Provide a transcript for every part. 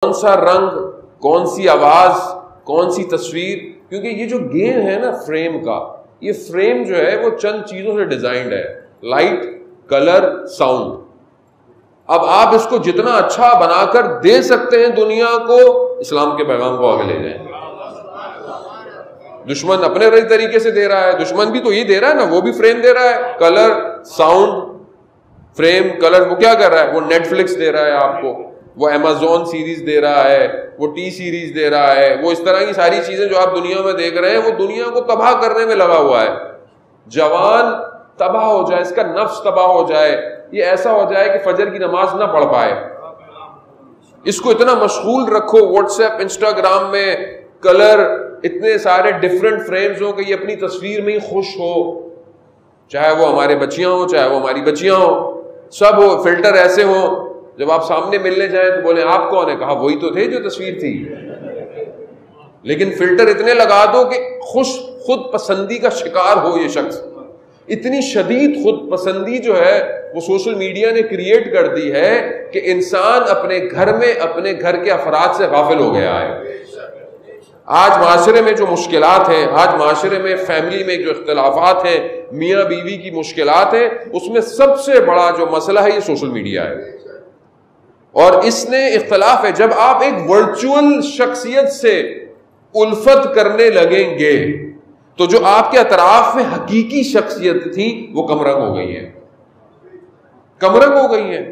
کون سا رنگ، کون سی آواز، کون سی تصویر، کیونکہ یہ جو گیم ہے نا فریم کا، یہ فریم جو ہے وہ چند چیزوں سے ڈیزائنڈ ہے، لائٹ، کلر، ساؤنڈ. اب آپ اس کو جتنا اچھا بنا کر دے سکتے ہیں دنیا کو، اسلام کے پیغام کو آگے لے جائیں. دشمن اپنے طریقے سے دے رہا ہے، دشمن بھی تو یہ دے رہا ہے نا، وہ بھی فریم دے رہا ہے، کلر، ساؤنڈ، فریم، کلر. وہ کیا کر رہا ہے؟ وہ نیٹ فلکس دے رہا ہے آپ کو، وہ امیزون سیریز دے رہا ہے، وہ ٹی سیریز دے رہا ہے، وہ اس طرح کی ساری چیزیں جو آپ دنیا میں دیکھ رہے ہیں، وہ دنیا کو تباہ کرنے میں لگا ہوا ہے. جوان تباہ ہو جائے، اس کا نفس تباہ ہو جائے، یہ ایسا ہو جائے کہ فجر کی نماز نہ پڑھ پائے. اس کو اتنا مشغول رکھو واٹس ایپ، انسٹاگرام میں کلر، اتنے سارے ڈفرنٹ فریمز ہوں کہ یہ اپنی تصویر میں ہی خوش ہو، چاہے وہ ہمارے بچیاں ہوں، چاہے وہ ہماری بچیاں ہوں، سب ہو، فلٹر ایسے ہوں، جب آپ سامنے ملنے جائیں تو بولیں آپ کون ہے؟ کہا وہی تو تھے جو تصویر تھی. لیکن فلٹر اتنے لگا دو کہ خود پسندی کا شکار ہو یہ شخص. اتنی شدید خود پسندی جو ہے وہ سوشل میڈیا نے کریٹ کر دی ہے کہ انسان اپنے گھر میں اپنے گھر کے افراد سے غافل ہو گیا ہے. آج معاشرے میں جو مشکلات ہیں، آج معاشرے میں فیملی میں جو اختلافات ہیں، میاں بیوی کی مشکلات ہیں، اس میں سب سے بڑا جو مسئلہ ہے یہ سوشل میڈیا ہے. اور اس نے اختلاف ہے، جب آپ ایک ورچوئل شخصیت سے الفت کرنے لگیں گے تو جو آپ کے اطراف میں حقیقی شخصیت تھی وہ کم رنگ ہو گئی ہے، کم رنگ ہو گئی ہیں.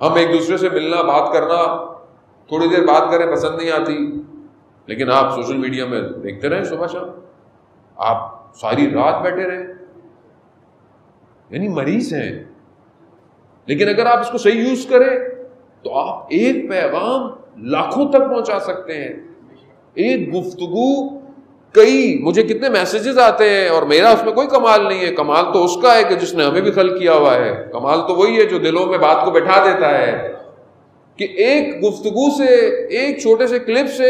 ہم ایک دوسرے سے ملنا، بات کرنا، تھوڑی دیر بات کریں پسند نہیں آتی، لیکن آپ سوشل میڈیا میں دیکھتے رہیں صبح شام، آپ ساری رات بیٹھے رہیں، یعنی مریض ہیں. لیکن اگر آپ اس کو صحیح یوز کریں تو آپ ایک پیغام لاکھوں تک پہنچا سکتے ہیں. ایک گفتگو، مجھے کتنے میسیجز آتے ہیں اور میرا اس میں کوئی کمال نہیں ہے. کمال تو اس کا ہے کہ جس نے ہمیں بھی خلق کیا ہوا ہے. کمال تو وہی ہے جو دلوں میں بات کو بٹھا دیتا ہے کہ ایک گفتگو سے، ایک چھوٹے سے کلپ سے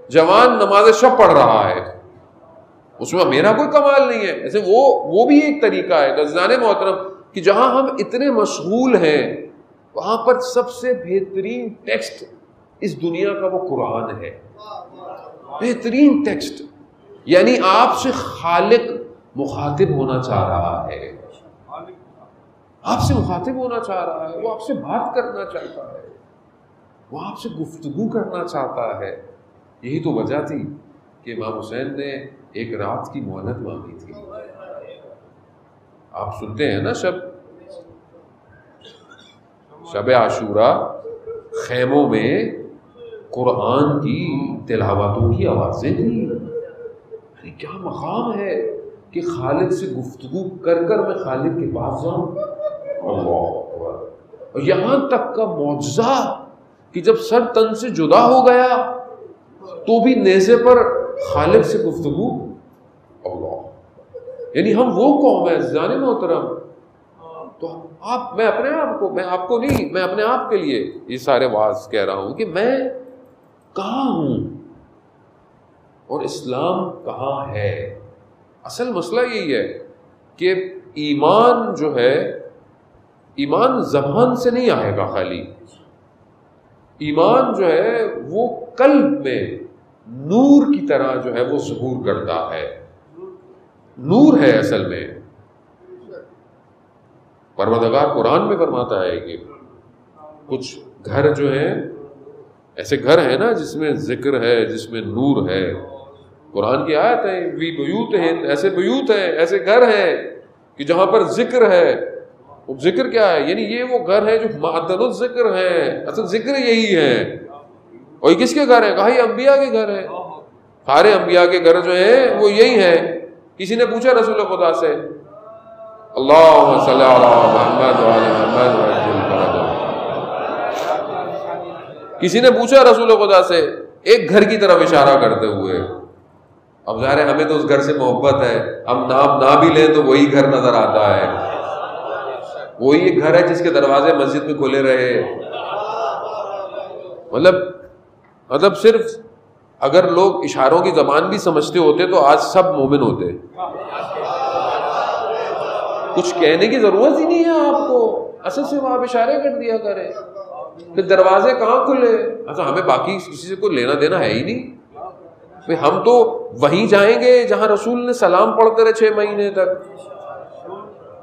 جوان نماز شب پڑھ رہا ہے، اس میں میرا کوئی کمال نہیں ہے. ایسے وہ بھی ایک طریقہ ہے. عزیزان محترم، کہ جہاں ہم اتنے مشغول ہیں وہاں پر سب سے بہترین ٹیکسٹ اس دنیا کا وہ قرآن ہے. بہترین ٹیکسٹ، یعنی آپ سے خالق مخاطب ہونا چاہ رہا ہے، آپ سے مخاطب ہونا چاہ رہا ہے، وہ آپ سے بات کرنا چاہتا ہے، وہ آپ سے گفتگو کرنا چاہتا ہے. یہی تو وجہ تھی کہ امام حسین نے ایک رات کی مہلت مانگی تھی. آپ سنتے ہیں نا شب عاشورہ خیموں میں قرآن کی تلاوتوں کی آوازیں تھیں. کیا مقام ہے کہ خالق سے گفتگو کر میں خالق کے پاس جاؤں. اللہ اکبر. اور یہاں تک کا معجزہ کہ جب سر تن سے جدا ہو گیا تو بھی نیزے پر خالق سے گفتگو. اللہ، یعنی ہم وہ قوم ہے عزیزان محترم. تو میں اپنے آپ کو نہیں، میں اپنے آپ کے لیے یہ سارے واعظ کہہ رہا ہوں کہ میں کہاں ہوں اور اسلام کہاں ہے. اصل مسئلہ یہی ہے کہ ایمان جو ہے، ایمان زبان سے نہیں آئے گا خالی. ایمان جو ہے وہ قلب میں نور کی طرح جو ہے وہ ظہور کرتا ہے. نور ہے اصل میں. پروردگار قرآن میں فرماتا ہے کہ کچھ گھر جو ہیں ایسے گھر ہیں نا جس میں ذکر ہے، جس میں نور ہے. قرآن کی آیت ہے، وی بیوت ہیں، ایسے بیوت ہیں، ایسے گھر ہیں کہ جہاں پر ذکر ہے. ذکر کیا ہے؟ یعنی یہ وہ گھر ہے جو معدن الذکر ہیں. اصل ذکر یہی ہے. اور یہ کس کے گھر ہیں؟ کہا یہ انبیاء کے گھر ہیں. سارے انبیاء کے گھر جو ہیں وہ یہی ہیں. کسی نے پوچھا رسول خدا سے، اللہم صلی علی محمد وعلی محمد وعجل فرجہ، کسی نے پوچھا رسول خدا سے ایک گھر کی طرف اشارہ کرتے ہوئے. اب ظاہر ہے ہمیں تو اس گھر سے محبت ہے، ہم نام نہ بھی لیں تو وہی گھر نظر آتا ہے. وہی ایک گھر ہے جس کے دروازے مسجد میں کھلے رہے. مطلب صرف اگر لوگ اشاروں کی زبان بھی سمجھتے ہوتے تو آج سب مومن ہوتے. کچھ کہنے کی ضرورت ہی نہیں ہے آپ کو، اصل سے آپ اشارے کر دیا کریں. پھر دروازے کہاں کھلے؟ اچھا ہمیں باقی کسی سے کوئی لینا دینا ہے ہی نہیں بھائی، ہم تو وہیں جائیں گے جہاں رسول نے سلام پڑھتے رہے 6 مہینے تک.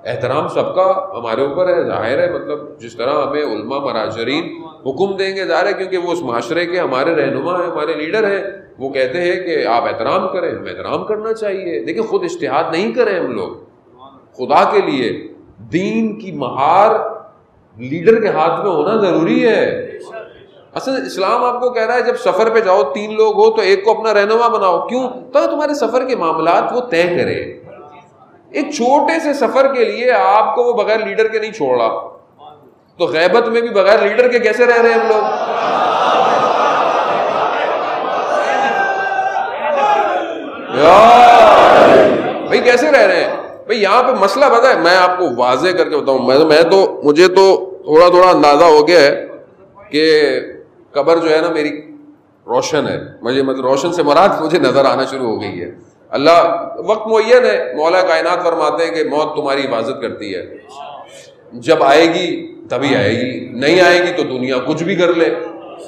احترام سب کا ہمارے اوپر ہے، ظاہر ہے، مطلب جس طرح ہمیں علماء مراجعین حکم دیں گے، ظاہر ہے کیونکہ وہ اس معاشرے کے ہمارے رہنما ہیں، ہمارے لیڈر ہیں، وہ کہتے ہیں کہ آپ احترام کریں، ہمیں احترام کرنا چاہیے. دیکھیں خود اجتہاد نہیں کریں ہم لوگ، خدا کے لیے دین کی مہار لیڈر کے ہاتھ میں ہونا ضروری ہے. اصل اسلام آپ کو کہہ رہا ہے جب سفر پہ جاؤ 3 لوگ ہو تو ایک کو اپنا رہنما بناؤ. کیوں؟ تو تمہارے سفر کے معاملات وہ طے کرے. ایک چھوٹے سے سفر کے لیے آپ کو وہ بغیر لیڈر کے نہیں چھوڑ رہا، تو غیبت میں بھی بغیر لیڈر کے کیسے رہ رہے ہیں ہم لوگ؟ بھائی کیسے رہ رہے ہیں بھائی؟ یہاں پہ مسئلہ پتہ ہے، میں آپ کو واضح کر کے بتاؤں، مجھے تو تھوڑا اندازہ ہو گیا ہے کہ قبر جو ہے نا میری روشن ہے. مطلب روشن سے مراد مجھے نظر آنا شروع ہو گئی ہے. اللہ وقت معین ہے، مولا کائنات فرماتے ہیں کہ موت تمہاری حفاظت کرتی ہے، جب آئے گی تبھی آئے گی، نہیں آئے گی تو دنیا کچھ بھی کر لے،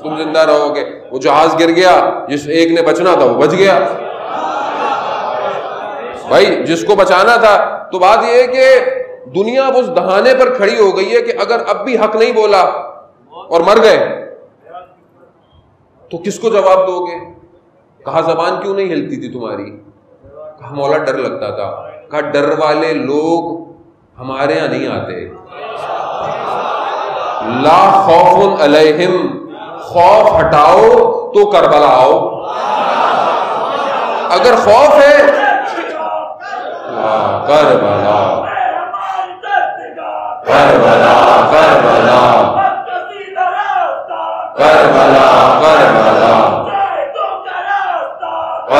تم زندہ رہو گے. وہ جہاز گر گیا، جس ایک نے بچنا تھا وہ بچ گیا بھائی، جس کو بچانا تھا. تو بات یہ ہے کہ دنیا اب اس دہانے پر کھڑی ہو گئی ہے کہ اگر اب بھی حق نہیں بولا اور مر گئے تو کس کو جواب دو گے؟ کہا زبان کیوں نہیں ہلتی تھی تمہاری؟ کہا مولا ڈر لگتا تھا. کہا ڈر والے لوگ ہمارے یہاں نہیں آتے. لا خوف علیہم، خوف ہٹاؤ تو کربلا آؤ. اگر خوف ہے کربلا کربلا کربلا کربلا کربلا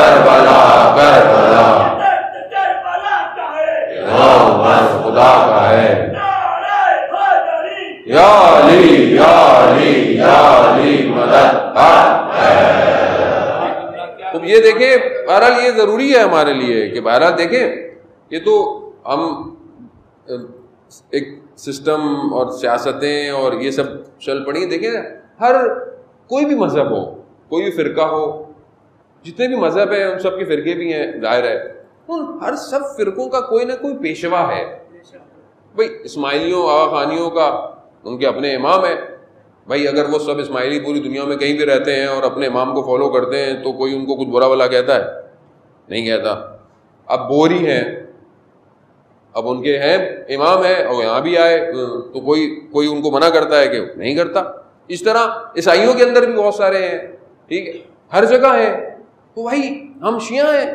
کربلا کربلا خدا کا ہے. یا علی یا علی یا علی مدد. اب یہ دیکھیں بہرحال یہ ضروری ہے ہمارے لیے کہ بہرحال دیکھیں یہ تو ہم ایک سسٹم اور سیاستیں اور یہ سب چل پڑی. دیکھیں ہر کوئی بھی مذہب ہو، کوئی بھی فرقہ ہو، جتنے بھی مذہب ہیں ان سب کے فرقے بھی ہیں، ظاہر ہے ان ہر سب فرقوں کا کوئی نہ کوئی پیشوا ہے. بھائی اسماعیلیوں آغا خانیوں کا ان کے اپنے امام ہیں بھائی. اگر وہ سب اسماعیلی پوری دنیا میں کہیں بھی رہتے ہیں اور اپنے امام کو فالو کرتے ہیں تو کوئی ان کو کچھ برا بلا کہتا ہے؟ نہیں کہتا. اب بوری ہیں، اب ان کے ہیں امام ہیں اور یہاں بھی آئے تو کوئی ان کو منع کرتا ہے کہ نہیں کرتا. اس طرح عیسائیوں کے اندر بھی بہت سارے ہیں، ٹھیک ہے، ہر جگہ ہیں. تو بھائی ہم شیعہ ہیں،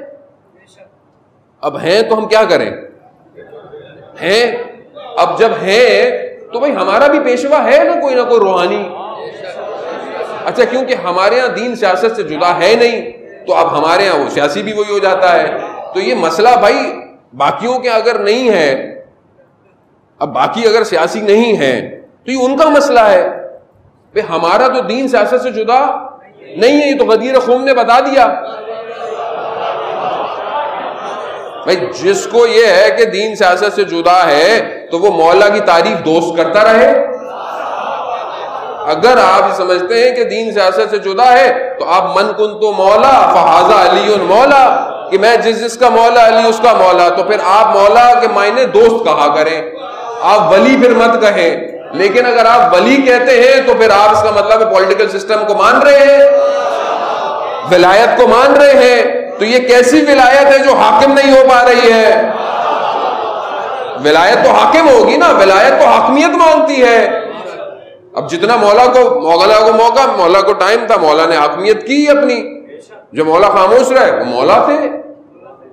اب ہیں تو ہم کیا کریں؟ ہیں، اب جب ہیں تو بھائی ہمارا بھی پیشوا ہے نا کوئی روحانی. اچھا کیونکہ ہمارے ہاں دین سیاست سے جدا ہے نہیں تو اب ہمارے ہاں وہ سیاسی بھی وہی ہو جاتا ہے. تو یہ مسئلہ بھائی باقیوں کے اگر نہیں ہے، اب باقی اگر سیاسی نہیں ہے تو یہ ان کا مسئلہ ہے. بھائی ہمارا تو دین سیاست سے جدا نہیں ہے، یہ تو غدیر خم نے بتا دیا. بھائی جس کو یہ ہے کہ دین سیاست سے جدا ہے تو وہ مولا کی تعریف دوست کرتا رہے. اگر آپ سمجھتے ہیں کہ دین سیاست سے جدا ہے تو آپ من کن تو مولا فہذا علی مولا، کہ میں جس کا مولا علی اس کا مولا، تو پھر آپ مولا کے معنی دوست کہا کریں، آپ ولی پھر مت کہیں. لیکن اگر آپ ولی کہتے ہیں تو پھر آپ اس کا مطلب پولیٹیکل سسٹم کو مان رہے ہیں، ولایت کو مان رہے ہیں. تو یہ کیسی ولایت ہے جو حاکم نہیں ہو پا رہی ہے؟ ولایت تو حاکم ہوگی نا، ولایت تو حاکمیت مانگتی ہے. اب جتنا مولا کو موقع، مولا کو ٹائم تھا، مولا نے حاکمیت کی اپنی. جو مولا خاموش رہے وہ مولا تھے،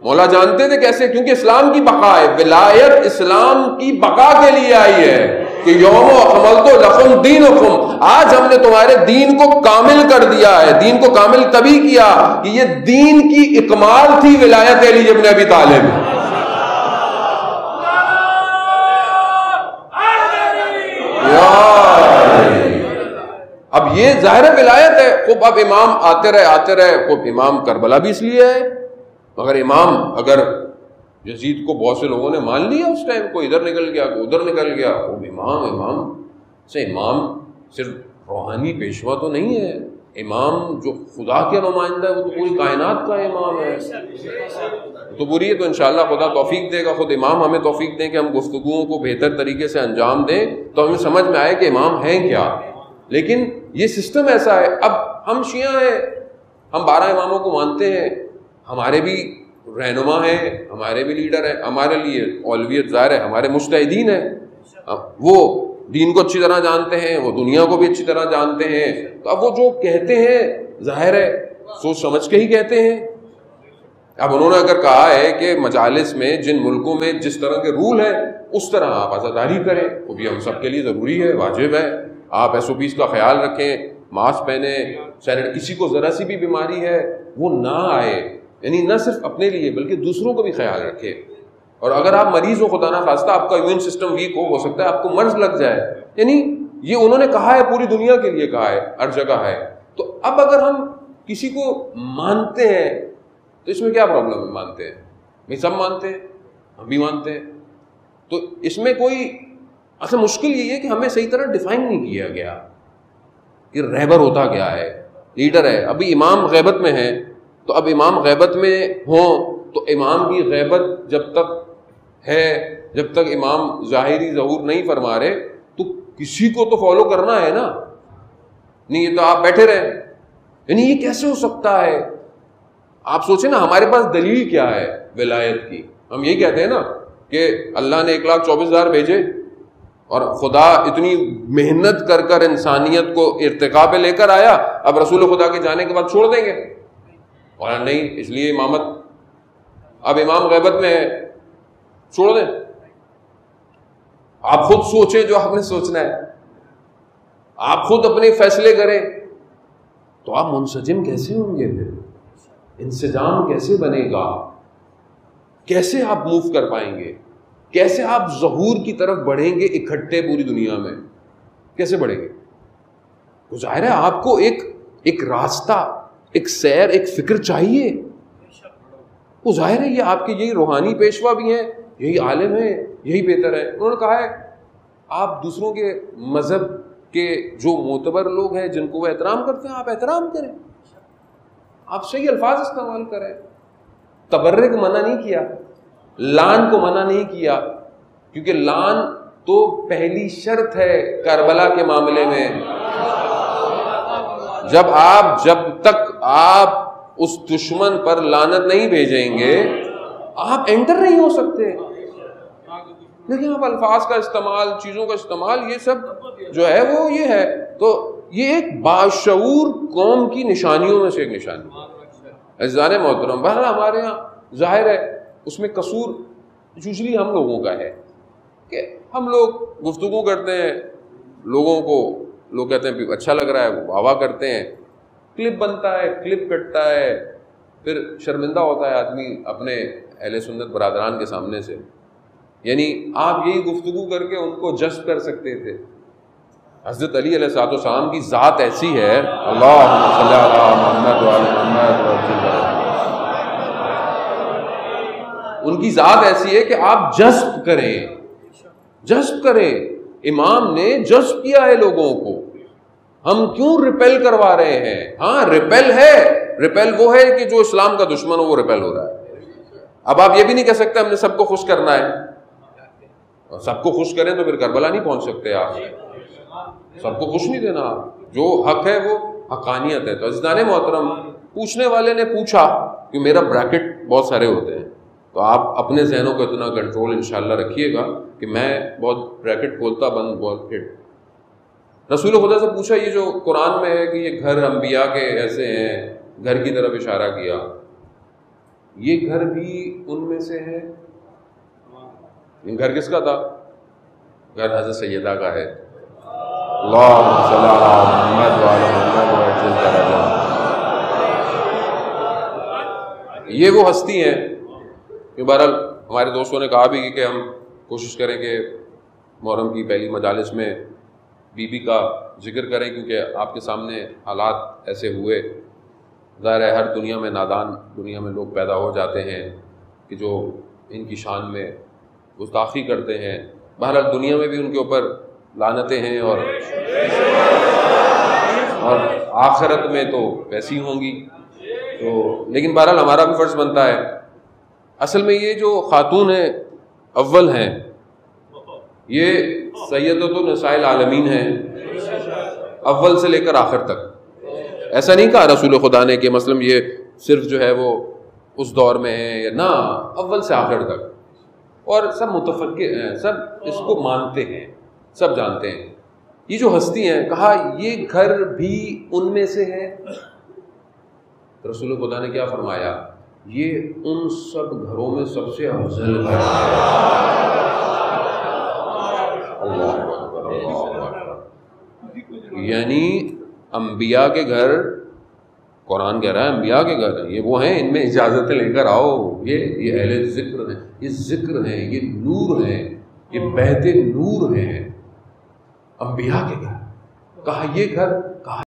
مولا جانتے تھے کیسے، کیونکہ اسلام کی بقا ہے. ولایت اسلام کی بقا کے لیے آئی ہے کہ یوم اکملت لکم دینکم، آج ہم نے تمہارے دین کو کامل کر دیا ہے. دین کو کامل تبھی کیا کہ یہ دین کی اکمال تھی ولایت علی ابن ابی طالب. اب یہ ظاہر ولایت ہے. خوب اب امام آتے رہے. خوب امام کربلا بھی اس لیے ہے، مگر امام اگر یزید کو بہت سے لوگوں نے مان لیا اس ٹائم، کوئی ادھر نکل گیا کوئی ادھر نکل گیا، وہ امام سے امام صرف روحانی پیشوا تو نہیں ہے، امام جو خدا کے نمائندہ ہے وہ تو پوری کائنات کا امام ہے، تو پوری ہے. تو انشاءاللہ خدا توفیق دے گا، خود امام ہمیں توفیق دیں کہ ہم گفتگوؤں کو بہتر طریقے سے انجام دیں تو ہمیں سمجھ میں آئے کہ امام ہیں کیا. لیکن یہ سسٹم ایسا ہے. اب ہم شیعہ ہیں، ہم 12 اماموں کو مانتے ہیں، ہمارے بھی رہنما ہیں، ہمارے بھی لیڈر ہیں، ہمارے لیے اولویت ظاہر ہے ہمارے مجتہدین ہیں، وہ دین کو اچھی طرح جانتے ہیں، وہ دنیا کو بھی اچھی طرح جانتے ہیں. تو اب وہ جو کہتے ہیں ظاہر ہے سوچ سمجھ کے ہی کہتے ہیں. اب انہوں نے اگر کہا ہے کہ مجالس میں جن ملکوں میں جس طرح کے رول ہیں اس طرح آپ عزاداری کریں، وہ بھی ہم سب کے لیے ضروری ہے، واجب ہے. آپ SOPs کا خیال رکھیں، ماسک پہنیں، سینیٹائزر، کسی کو ذرا سی بھی بیماری ہے وہ نہ آئے، یعنی نہ صرف اپنے لیے بلکہ دوسروں کو بھی خیال رکھے. اور اگر آپ مریض ہو، خدا نہ خواستہ آپ کا امیون سسٹم ویک ہو سکتا ہے آپ کو مرض لگ جائے. یعنی یہ انہوں نے کہا ہے، پوری دنیا کے لیے کہا ہے، ہر جگہ ہے. تو اب اگر ہم کسی کو مانتے ہیں تو اس میں کیا پرابلم ہے؟ مانتے ہیں بھائی، سب مانتے ہیں، ہم بھی مانتے ہیں. تو اس میں کوئی اصل مشکل یہ ہے کہ ہمیں صحیح طرح ڈیفائن نہیں کیا گیا کہ رہبر ہوتا کیا ہے، لیڈر ہے. ابھی امام غیبت میں ہیں تو اب امام غیبت میں ہوں تو امام کی غیبت جب تک ہے، جب تک امام ظاہری ظہور نہیں فرما رہے تو کسی کو تو فالو کرنا ہے نا. نہیں یہ تو آپ بیٹھے رہے، یعنی یہ کیسے ہو سکتا ہے؟ آپ سوچیں نا، ہمارے پاس دلیل کیا ہے ولایت کی؟ ہم یہی کہتے ہیں نا کہ اللہ نے 1,24,000 بھیجے اور خدا اتنی محنت کر کر انسانیت کو ارتقاء پہ لے کر آیا، اب رسول خدا کے جانے کے بعد چھوڑ دیں گے؟ اور نہیں، اس لیے امامت اب امام غیبت میں ہے، چھوڑ دیں. آپ خود سوچیں جو آپ نے سوچنا ہے، آپ خود اپنے فیصلے کریں. تو آپ منسجم کیسے ہوں گے؟ پھر انسجام کیسے بنے گا؟ کیسے آپ موو کر پائیں گے؟ کیسے آپ ظہور کی طرف بڑھیں گے اکٹھے پوری دنیا میں؟ کیسے بڑھیں گے؟ تو ظاہر ہے آپ کو ایک راستہ، ایک سیر، ایک فکر چاہیے. وہ ظاہر ہے یہ آپ کے یہی روحانی پیشوا بھی ہیں، یہی عالم ہیں، یہی بہتر ہے. انہوں نے کہا ہے آپ دوسروں کے مذہب کے جو معتبر لوگ ہیں جن کو وہ احترام کرتے ہیں آپ احترام کریں، آپ صحیح الفاظ استعمال کریں. تبرک منع نہیں کیا، لعن کو منع نہیں کیا، کیونکہ لعن تو پہلی شرط ہے کربلا کے معاملے میں. جب تک آپ اس دشمن پر لعنت نہیں بھیجیں گے آپ انٹر نہیں ہو سکتے. لیکن آپ الفاظ کا استعمال، چیزوں کا استعمال، یہ سب جو ہے وہ یہ ہے. تو یہ ایک باشعور قوم کی نشانیوں میں سے ایک نشانی ہے. عزیزان محترم، بہرحال ہمارے ہاں ظاہر ہے اس میں قصور یوزلی ہم لوگوں کا ہے کہ ہم لوگ گفتگو کرتے ہیں، لوگوں کو لوگ کہتے ہیں اچھا لگ رہا ہے، وہ واہ واہ کرتے ہیں، کلپ بنتا ہے، کلپ کٹتا ہے، پھر شرمندہ ہوتا ہے آدمی اپنے اہل سنت برادران کے سامنے سے. یعنی آپ یہی گفتگو کر کے ان کو جذب کر سکتے تھے. حضرت علی علیہ الصلوۃ والسلام کی ذات ایسی ہے، اللہم صلی علی محمد وعلی محمد، ان کی ذات ایسی ہے کہ آپ جذب کریں. امام نے جذب کیا ہے لوگوں کو. ہم کیوں ریپیل کروا رہے ہیں؟ ہاں ریپیل وہ ہے کہ جو اسلام کا دشمن ہو وہ ریپیل ہو رہا ہے. اب آپ یہ بھی نہیں کہہ سکتے ہم نے سب کو خوش کرنا ہے. سب کو خوش کریں تو پھر کربلا نہیں پہنچ سکتے. آپ سب کو خوش نہیں دینا. جو حق ہے وہ حقانیت ہے. تو عزیزان محترم، پوچھنے والے نے پوچھا کہ میرا بریکٹ بہت سارے ہوتے ہیں، تو آپ اپنے ذہنوں کو اتنا کنٹرول انشاءاللہ رکھیے گا کہ میں بہت بریکٹ کھولتا بند بہت ہٹ. رسول خدا سے پوچھا یہ جو قرآن میں ہے کہ یہ گھر انبیاء کے ایسے ہیں، گھر کی طرف اشارہ کیا، یہ گھر بھی ان میں سے ہے؟ گھر کس کا تھا؟ گھر حضرت سیدہ کا ہے. اللہم صلی علی محمد وعلی محمد. یہ وہ ہستی ہیں کہ بہرحال ہمارے دوستوں نے کہا بھی کہ ہم کوشش کریں کہ محرم کی پہلی مجالس میں بی بی کا ذکر کریں، کیونکہ آپ کے سامنے حالات ایسے ہوئے. ظاہر ہے ہر دنیا میں نادان دنیا میں لوگ پیدا ہو جاتے ہیں کہ جو ان کی شان میں گستاخی کرتے ہیں. بہرحال دنیا میں بھی ان کے اوپر لعنتیں ہیں اور اور آخرت میں تو ویسی ہوں گی. تو لیکن بہرحال ہمارا بھی فرض بنتا ہے. اصل میں یہ جو خاتون ہیں اول ہیں یہ سیدۃ النساء العالمین ہیں اول سے لے کر آخر تک. ایسا نہیں کہا رسول خدا نے کہ مثلا یہ صرف جو ہے وہ اس دور میں ہے یا نہ، اول سے آخر تک. اور سب متفق ہیں، سب اس کو مانتے ہیں، سب جانتے ہیں. یہ جو ہستی ہیں کہا یہ گھر بھی ان میں سے ہے. رسول خدا نے کیا فرمایا؟ یہ ان سب گھروں میں سب سے افضل گھر ہے. یعنی انبیاء کے گھر، قرآن کہہ رہا ہے انبیاء کے گھر ہیں، یہ وہ ہیں ان میں اجازتیں لے کر آؤ. یہ اہل ذکر ہیں، یہ ذکر ہیں، یہ نور ہیں، یہ بہتے نور ہیں. انبیاء کے گھر کہا یہ گھر